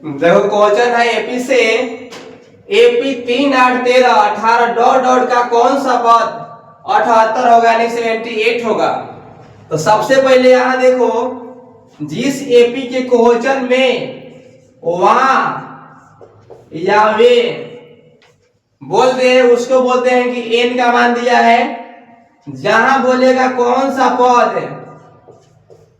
देखो क्वेश्चन है एपी से। एपी 3 8 13 18 डॉट डॉट का कौन सा पद 78 होगा यानी 78 होगा। तो सबसे पहले यहां देखो, जिस एपी के क्वेश्चन में वहां या वे बोलते हैं उसको बोलते हैं कि एन का मान दिया है। जहां बोलेगा कौन सा पद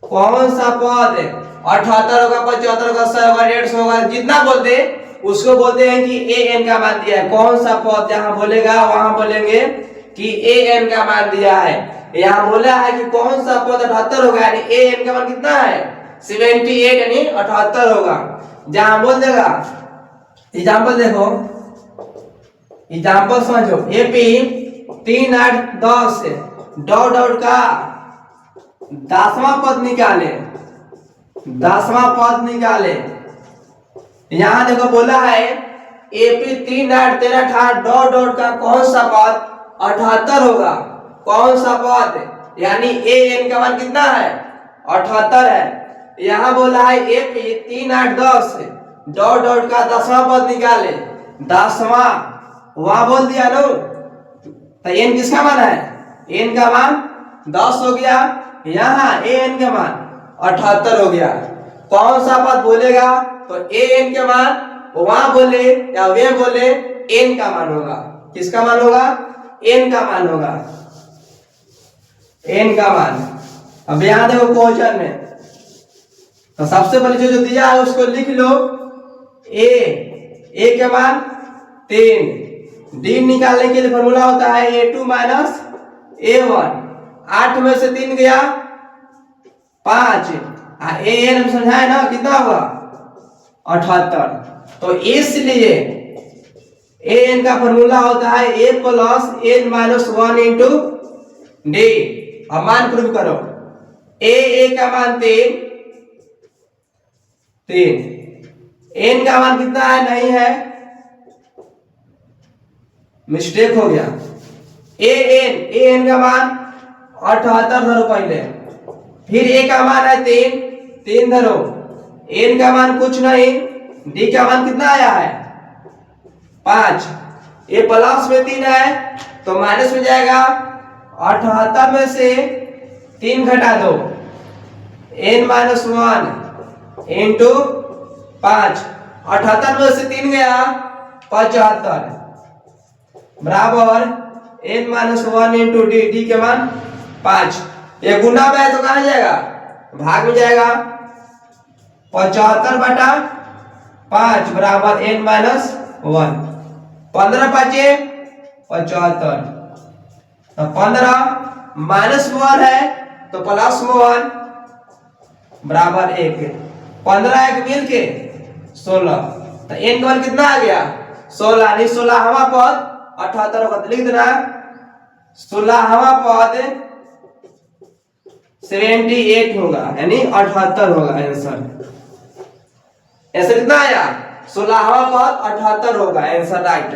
78 होगा, 75 होगा, 100 होगा, 150 होगा, जितना बोलते उसको बोलते हैं कि ए एन का मान दिया है। कौन सा पद जहां बोलेगा वहां बोलेंगे कि ए एन का मान दिया है। यहाँ बोला है कि कौन सा पद 78 होगा यानी ए एन का मान कितना है 78 यानी 78 होगा। जहां बोल देगा, एग्जाम्पल देखो, एग्जाम्पल समझो, एपी 3 8 10 डॉट डॉट का 10वां पद निकाले, 10वां पद निकाले। यहां देखो बोला है एपी 3 8 13 18 डॉट डॉट का कौन सा पद 78 होगा। कौन सा पद यानी ए एन का मान कितना है 78 है। यहां बोला है एपी 3 8 10 डॉट डॉट का 10वां पद निकाले, 10वां वहां बोल दिया नो। तो एन किसका मान है, एन का मान 10 हो गया। यहाँ ए एन का मान 78 हो गया। कौन सा पद बोलेगा तो ए एन के मान वहां बोले या वे बोले एन का मान होगा। किसका मान होगा, एन का मान होगा, एन का मान। अब यहां देखो क्वेश्चन में, तो सबसे पहले जो दिया है उसको लिख लो। ए के मान 3, डी निकालने के लिए फॉर्मूला होता है A2 माइनस A1। 8 में से 3 गया 5, ए एन हम समझाए ना कितना होगा 78। तो इसलिए ए एन का फॉर्मूला होता है A plus N minus 1 into D. अब मान प्रूव करो, ए का मान 3, एन का मान कितना है नहीं है, मिस्टेक हो गया। ए एन का मान 78 धरो पहले, फिर ए का मान है 3 धरो, एन का मान कुछ नहीं, डी का मान कितना आया है 5। ए प्लस में 3 है तो माइनस में जाएगा। 78 में से 3 घटा दो, एन माइनस 1 इंटू 5। 78 में से 3 गया 75 बराबर N minus 1 into D, D के मान 5। ये गुना में है तो कहां जाएगा, भाग में जाएगा। 75 बटा 5 बराबर एन माइनस 1। 15 5 75, 15 माइनस 1 है तो प्लस 1 बराबर 1। 15 1 मिल के 16। तो एन का मान कितना आ गया 16 यानी 16वां पद 78 होगा। तो लिख देना 16वां पद 78 होगा यानी 78 होगा आंसर। ऐसे कितना आया 16वां पद 78 होगा आंसर राइट।